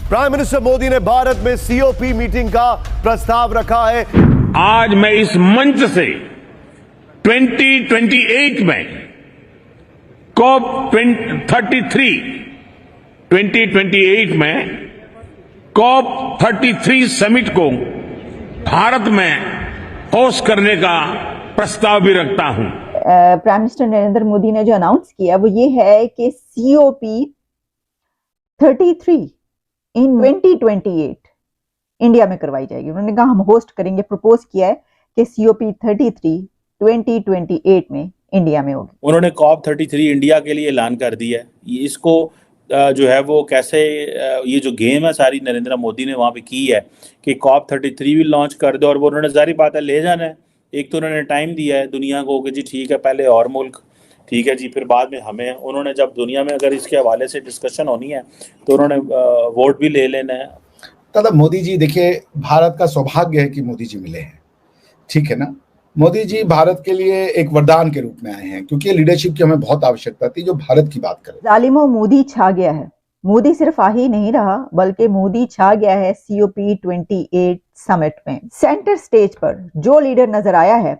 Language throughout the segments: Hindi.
प्राइम मिनिस्टर मोदी ने भारत में सीओपी मीटिंग का प्रस्ताव रखा है। आज मैं इस मंच से 2028 में COP 2028 में COP 33 समिट को भारत में होस्ट करने का प्रस्ताव भी रखता हूं। प्राइम मिनिस्टर नरेंद्र मोदी ने जो अनाउंस किया वो ये है कि COP 33 इन 2028 इंडिया में करवाई जाएगी। उन्होंने कहा हम होस्ट करेंगे, प्रपोज किया है कि COP 33 2028 में इंडिया में होगी। उन्होंने COP 33 इंडिया के लिए ऐलान कर दिया है। इसको जो है वो कैसे ये जो गेम है सारी नरेंद्र मोदी ने वहाँ पे की है कि COP 33 भी लॉन्च कर दो, और वो उन्होंने जारी बात है ले जाना है। एक तो उन्होंने टाइम दिया है दुनिया को कि जी ठीक है पहले और मुल्क, ठीक है जी, फिर बाद में हमें। उन्होंने जब दुनिया में अगर इसके हवाले से डिस्कशन होनी है तो उन्होंने वोट भी ले लेना है। दादा मोदी जी, देखिए भारत का सौभाग्य है कि मोदी जी मिले हैं, ठीक है ना। मोदी जी भारत के लिए एक वरदान के रूप में आए हैं, क्योंकि लीडरशिप की हमें बहुत आवश्यकता थी जो भारत की बात करे। जालिमों मोदी छा गया है। मोदी सिर्फ आ ही नहीं रहा बल्कि मोदी छा गया है COP 28 समिट में। सेंटर स्टेज पर जो लीडर नजर आया है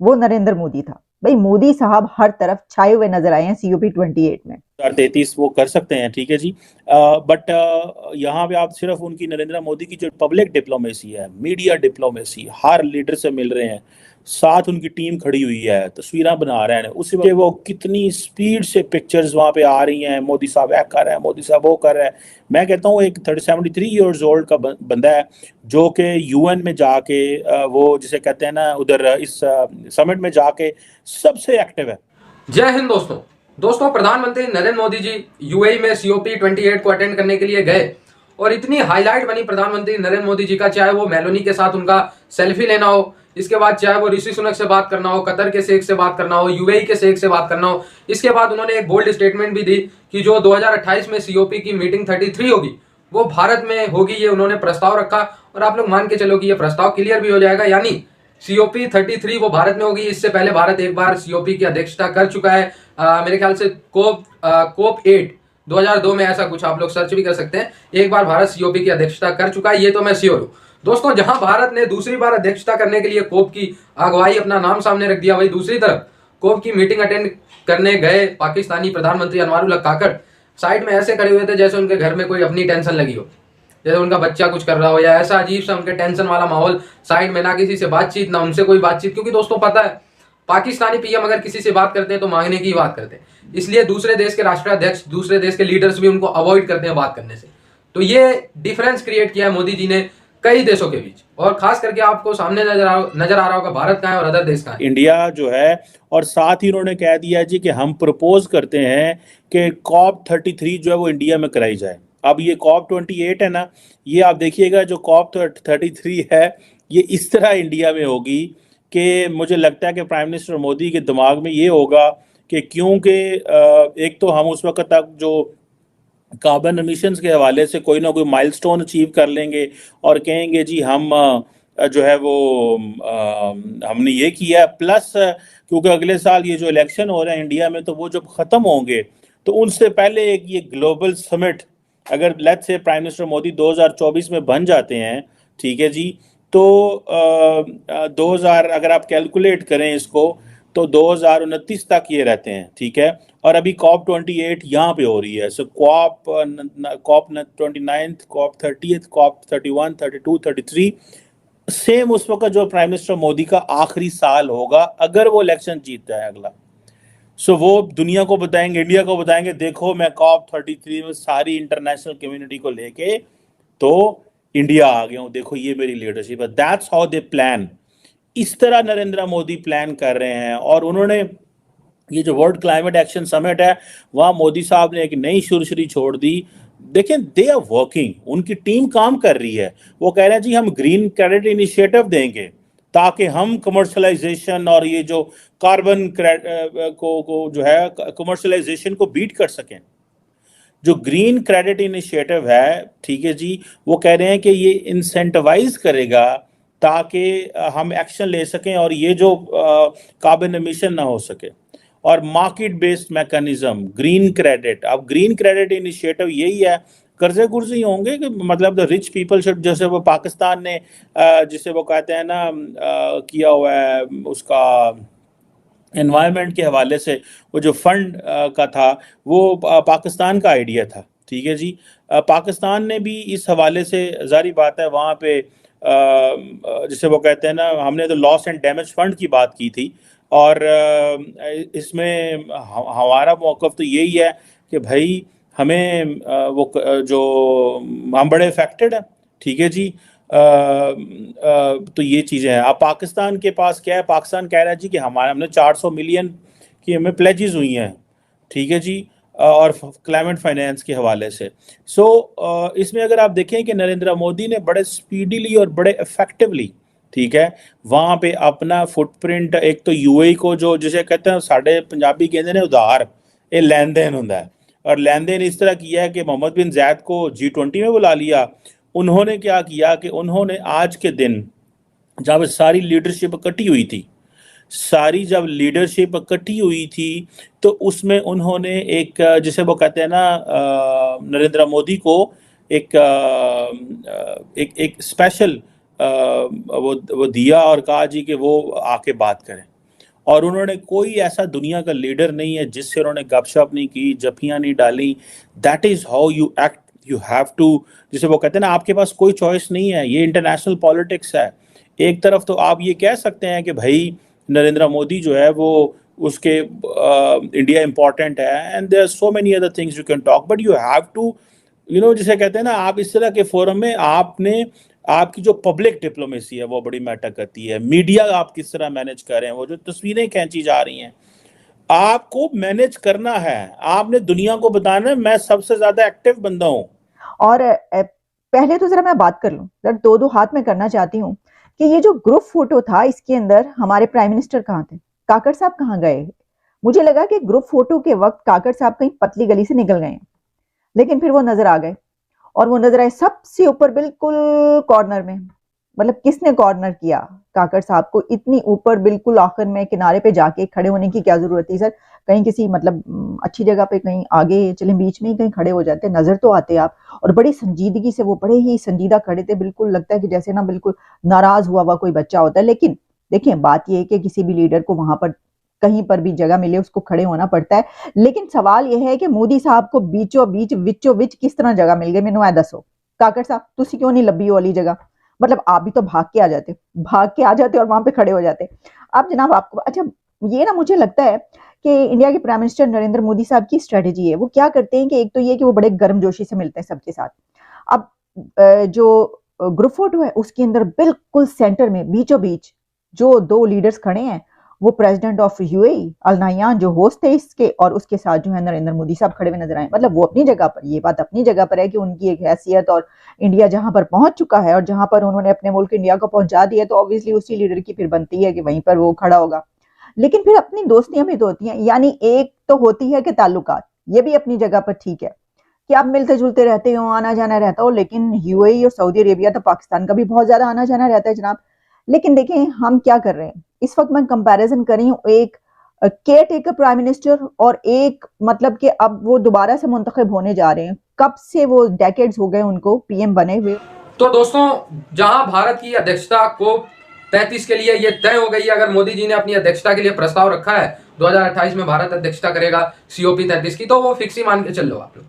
वो नरेंद्र मोदी था। भाई मोदी साहब हर तरफ छाए हुए नजर आए हैं COP 28 में। 33 वो कर सकते हैं, ठीक है जी, बट यहाँ पे आप सिर्फ उनकी नरेंद्र मोदी की जो पब्लिक डिप्लोमेसी है, मीडिया डिप्लोमेसी, हर लीडर से मिल रहे हैं, साथ उनकी टीम खड़ी हुई है, तस्वीरें बना रहे हैं, उससे वो कितनी स्पीड से पिक्चर्स वहाँ पे आ रही हैं, मोदी साहब ऐ कर रहे हैं, मोदी साहब वो कर रहे हैं। मैं कहता हूँ एक 73 ईयर्स ओल्ड का बंदा है जो कि UN में जाके वो जिसे कहते हैं ना उधर इस समिट में जाके सबसे एक्टिव है। जय हिंद दोस्तों, प्रधानमंत्री नरेंद्र मोदी जी UAE में COP 28 को अटेंड करने के लिए गए और इतनी हाईलाइट बनी प्रधानमंत्री नरेंद्र मोदी जी का, चाहे वो मेलोनी के साथ उनका सेल्फी लेना हो, इसके बाद चाहे वो ऋषि सुनक से बात करना हो, कतर के शेख से बात करना हो, UAE के शेख से बात करना हो। इसके बाद उन्होंने एक बोल्ड स्टेटमेंट भी दी कि जो 2028 में COP की मीटिंग 33 होगी वो भारत में होगी। ये उन्होंने प्रस्ताव रखा और आप लोग मान के चलो कि ये प्रस्ताव क्लियर भी हो जाएगा, यानी COP 33 वो भारत में होगी। इससे पहले भारत एक बार COP की अध्यक्षता कर चुका है, मेरे ख्याल से COP 8 2002 में, ऐसा कुछ आप लोग सर्च भी कर सकते हैं। एक बार भारत COP की अध्यक्षता कर चुका है, ये तो मैं श्योर हूं। दोस्तों, जहां भारत ने दूसरी बार अध्यक्षता करने के लिए COP की अगुवाई अपना नाम सामने रख दिया, वही दूसरी तरफ COP की मीटिंग अटेंड करने गए पाकिस्तानी प्रधानमंत्री अनवरुल हक काकड़ साइड में ऐसे खड़े हुए थे जैसे उनके घर में कोई अपनी टेंशन लगी हो, जैसे उनका बच्चा कुछ कर रहा हो, या ऐसा अजीब सा उनके टेंशन वाला माहौल। साइड में ना किसी से बातचीत, ना उनसे कोई बातचीत, क्योंकि दोस्तों पता है पाकिस्तानी PM अगर किसी से बात करते हैं तो मांगने की बात करते हैं, इसलिए दूसरे देश के राष्ट्राध्यक्ष, दूसरे देश के लीडर्स भी उनको अवॉइड करते हैं बात करने से। तो ये डिफरेंस क्रिएट किया है मोदी जी ने कई देशों के बीच, और खास करके आपको सामने नजर आ रहा होगा भारत का है और अदर देश का है, इंडिया जो है। और साथ ही उन्होंने कह दिया जी कि हम प्रपोज करते हैं कि COP 33 जो है वो इंडिया में कराई जाए। अब ये COP 28 है ना, ये आप देखिएगा जो COP 33 है ये इस तरह इंडिया में होगी कि मुझे लगता है कि प्राइम मिनिस्टर मोदी के दिमाग में ये होगा कि क्योंकि एक तो हम उस वक्त तक जो कार्बन एमिशंस के हवाले से कोई ना कोई माइलस्टोन अचीव कर लेंगे और कहेंगे जी हम जो है वो हमने ये किया, प्लस क्योंकि अगले साल ये जो इलेक्शन हो रहे हैं इंडिया में, तो वो जब ख़त्म होंगे तो उनसे पहले एक ये ग्लोबल समिट अगर let's say prime minister Modi 2024 में बन जाते हैं, ठीक है जी, तो 2000 अगर आप कैलकुलेट करें इसको तो 2029 तक ये रहते हैं, ठीक है। और अभी COP 28 यहाँ पे हो रही है, सो COP 29, COP 30, COP 31, 32, 33 सेम उस वक्त जो प्राइम मिनिस्टर मोदी का आखिरी साल होगा अगर वो इलेक्शन जीतता है अगला। सो वो दुनिया को बताएंगे, इंडिया को बताएंगे, देखो मैं COP 33 में सारी इंटरनेशनल कम्युनिटी को लेके तो इंडिया आ गया हूँ, देखो ये मेरी लीडरशिप है। That's how they plan. इस तरह नरेंद्र मोदी प्लान कर रहे हैं। और उन्होंने ये जो वर्ल्ड क्लाइमेट एक्शन समिट है वहाँ मोदी साहब ने एक नई शुरुआत छोड़ दी। देखें, दे आर वर्किंग, उनकी टीम काम कर रही है। वो कह रहे हैं जी हम ग्रीन क्रेडिट इनिशिएटिव देंगे ताकि हम कमर्शलाइजेशन और ये जो कार्बन को जो है कमर्शलाइजेशन को बीट कर सकें। जो ग्रीन क्रेडिट इनिशिएटिव है, ठीक है जी, वो कह रहे हैं कि ये इंसेंटिवाइज करेगा ताकि हम एक्शन ले सकें और ये जो कार्बन एमिशन ना हो सके। और market based mechanism, green credit. अब ग्रीन क्रेडिट इनिशिएटिव यही है कर्जे कुर्जे ही होंगे कि मतलब द रिच पीपल शुड, जैसे वो पाकिस्तान ने जिसे वो कहते हैं ना किया हुआ है उसका एनवायरनमेंट के हवाले से, वो जो फंड का था वो पाकिस्तान का आइडिया था, ठीक है जी। पाकिस्तान ने भी इस हवाले से जारी बात है वहाँ पे जिसे वो कहते हैं ना, हमने तो लॉस एंड डैमेज फंड की बात की थी, और इसमें हमारा मौक़िफ़ तो यही है कि भाई हमें जो हम बड़े अफेक्टेड हैं, ठीक है जी। तो ये चीज़ें हैं। अब पाकिस्तान के पास क्या है, पाकिस्तान कह रहा है जी कि हमने 400 मिलियन की हमें प्लेजेस हुई हैं, ठीक है जी, और क्लाइमेट फाइनेंस के हवाले से। इसमें अगर आप देखें कि नरेंद्र मोदी ने बड़े स्पीडीली और बड़े इफेक्टिवली, ठीक है, वहाँ पे अपना फुटप्रिंट, एक तो यूएई को जो जिसे कहते हैं साढ़े पंजाबी कहते हैं उधार, ये लेन देन होता है, और लेन देन इस तरह किया है कि मोहम्मद बिन जायद को G20 में बुला लिया। उन्होंने क्या किया कि उन्होंने आज के दिन जब सारी लीडरशिप इकट्ठी हुई थी, जब लीडरशिप इकट्ठी हुई थी तो उसमें उन्होंने एक जिसे वो कहते हैं ना नरेंद्र मोदी को एक स्पेशल वो दिया और कहा जी कि वो आके बात करें। और उन्होंने कोई ऐसा दुनिया का लीडर नहीं है जिससे उन्होंने गपशप नहीं की, जफियाँ नहीं डाली। That is how you act, you have to, जिसे वो कहते हैं ना आपके पास कोई चॉइस नहीं है, ये इंटरनेशनल पॉलिटिक्स है। एक तरफ तो आप ये कह सकते हैं कि भाई नरेंद्र मोदी जो है वो उसके इंडिया इम्पॉर्टेंट है, and there are so many other things you can talk, but you have to जिसे कहते हैं ना, आप इस तरह के फोरम में आपकी जो पब्लिक डिप्लोमेसी है वो बड़ी मैटर करती है। मीडिया आप किस तरह मैनेज कर रहे हैं, वो जो तस्वीरें खींची जा रही हैं, आपको मैनेज करना है, आपने दुनिया को बताना है मैं सबसे ज्यादा एक्टिव बंदा हूं। और पहले तो जरा मैं बात कर लूं, जरा दो हाथ में करना चाहती हूँ कि ये जो ग्रुप फोटो था इसके अंदर हमारे प्राइम मिनिस्टर कहाँ थे, काकड़ साहब कहाँ गए? मुझे लगा कि ग्रुप फोटो के वक्त काकड़ साहब कहीं पतली गली से निकल गए, लेकिन फिर वो नजर आ गए, और वो नजर आए सबसे ऊपर बिल्कुल कॉर्नर में। मतलब किसने कॉर्नर किया काकड़ साहब को? इतनी ऊपर बिल्कुल आखिर में किनारे पे जाके खड़े होने की क्या जरूरत थी सर? कहीं किसी मतलब अच्छी जगह पे कहीं आगे चले, बीच में ही कहीं खड़े हो जाते, नजर तो आते आप। और बड़ी संजीदगी से, वो बड़े ही संजीदा खड़े थे, बिल्कुल लगता है कि जैसे ना बिल्कुल नाराज हुआ कोई बच्चा होता है। लेकिन देखिए बात यह है कि किसी भी लीडर को वहां पर कहीं पर भी जगह मिले उसको खड़े होना पड़ता है। लेकिन सवाल यह है कि मोदी साहब को बीचों बीच किस तरह जगह मिल गई? मैनू ऐ दसो काकड़ साहब, तुसी क्यों नहीं लब्भी वाली जगह? मतलब आप भी तो भाग के आ जाते और वहां पे खड़े हो जाते। अब जनाब आपको अच्छा ये ना मुझे लगता है कि इंडिया के प्राइम मिनिस्टर नरेंद्र मोदी साहब की स्ट्रेटेजी है। वो क्या करते हैं कि एक तो ये कि वो बड़े गर्मजोशी से मिलते हैं सबके साथ। अब जो ग्रुप फोटो है उसके अंदर बिल्कुल सेंटर में बीचों बीच जो दो लीडर्स खड़े हैं, वो president of UAE Al Nahyan जो होस्ट थे इसके, और उसके साथ जो है नरेंद्र मोदी साहब खड़े हुए नजर आए। मतलब वो अपनी जगह पर, ये बात अपनी जगह पर है कि उनकी एक हैसियत और इंडिया जहां पर पहुंच चुका है और जहां पर उन्होंने अपने मुल्क इंडिया को पहुंचा दिया, तो ऑब्वियसली उसी लीडर की फिर बनती है कि वहीं पर वो खड़ा होगा। लेकिन फिर अपनी दोस्तियां भी तो होती हैं, यानी एक तो होती है कि ताल्लुकात, ये भी अपनी जगह पर ठीक है कि आप मिलते जुलते रहते हो, आना जाना रहता हो। लेकिन यूएई और सऊदी अरेबिया तो पाकिस्तान का भी बहुत ज्यादा आना जाना रहता है जनाब। लेकिन देखें हम क्या कर रहे हैं इस वक्त, मैं कंपैरिजन कर रही हूँ एक केयर टेकर प्राइम मिनिस्टर और एक मतलब कि अब वो दोबारा से मुंतखब होने जा रहे हैं। कब से वो डेकेड्स हो गए उनको पीएम बने हुए। तो दोस्तों जहां भारत की अध्यक्षता को 33 के लिए ये तय हो गई है, अगर मोदी जी ने अपनी अध्यक्षता के लिए प्रस्ताव रखा है 2028 में भारत अध्यक्षता करेगा COP 33 की, तो वो फिक्स ही मान के चल लो आप लोग।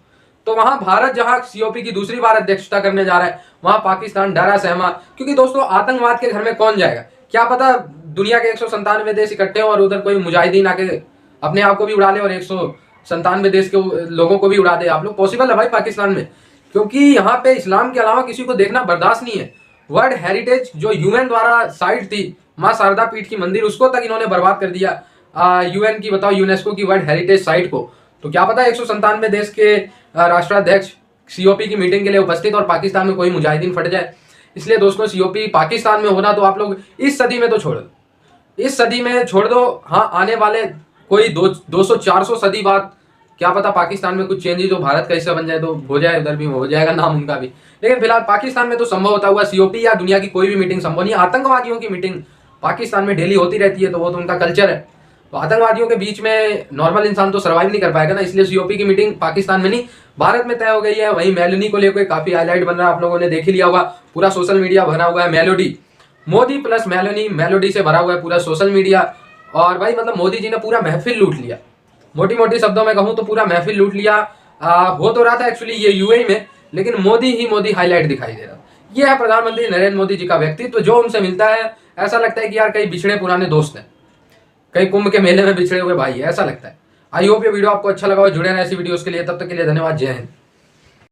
तो वहां भारत जहां COP की दूसरी बार अध्यक्षता करने जा रहा है, वहां पाकिस्तान डरा सहमा, क्योंकि दोस्तों आतंकवाद के घर में कौन जाएगा? क्या पता दुनिया के 197 देश इकट्ठे हो और उधर कोई मुजाहिदीन आके अपने आप को भी उड़ा ले और 197 देश के लोगों को भी उड़ा दे। आप लोग पॉसिबल है भाई पाकिस्तान में, क्योंकि यहाँ पे इस्लाम के अलावा किसी को देखना बर्दाश्त नहीं है। वर्ल्ड हेरिटेज जो UN द्वारा साइट थी माँ शारदा पीठ की मंदिर, उसको तक इन्होंने बर्बाद कर दिया। UN की बताओ, यूनेस्को की वर्ल्ड हेरिटेज साइट को। तो क्या पता 197 देश के राष्ट्राध्यक्ष COP की मीटिंग के लिए उपस्थित और पाकिस्तान में कोई मुजाहिदीन फट जाए। इसलिए दोस्तों COP पाकिस्तान में होना तो आप लोग इस सदी में तो छोड़ दो, इस सदी में छोड़ दो। हाँ, आने वाले कोई 200-400 सदी बाद क्या पता पाकिस्तान में कुछ चेंजेस हो, भारत का हिस्सा बन जाए तो हो जाए, उधर भी हो जाएगा नाम उनका भी। लेकिन फिलहाल पाकिस्तान में तो संभव होता हुआ COP या दुनिया की कोई भी मीटिंग संभव नहीं है। आतंकवादियों की मीटिंग पाकिस्तान में डेली होती रहती है, तो वो तो उनका कल्चर है। तो आतंकवादियों के बीच में नॉर्मल इंसान तो सर्वाइव नहीं कर पाएगा ना, इसलिए सीओपी की मीटिंग पाकिस्तान में नहीं भारत में तय हो गई है। वहीं मेलोनी को लेकर काफी हाईलाइट बन रहा है, आप लोगों ने देख ही लिया होगा, पूरा सोशल मीडिया भरा हुआ है melody, Modi plus Meloni, melody से भरा हुआ है पूरा सोशल मीडिया। और भाई मतलब मोदी जी ने पूरा महफिल लूट लिया, मोटी मोटी शब्दों में कहूं तो पूरा महफिल लूट लिया। हो तो रहा था एक्चुअली ये यूएई में, लेकिन मोदी ही मोदी हाईलाइट दिखाई दे रहा। ये है प्रधानमंत्री नरेंद्र मोदी जी का व्यक्तित्व, जो उनसे मिलता है ऐसा लगता है कि यार कई बिछड़े पुराने दोस्त हैं, कई कुंभ के मेले में बिछड़े हुए भाई है, ऐसा लगता है। आई होप ये वीडियो आपको अच्छा लगा हो, जुड़े रहें ऐसी वीडियोस के लिए, तब तक के लिए धन्यवाद, जय हिंद।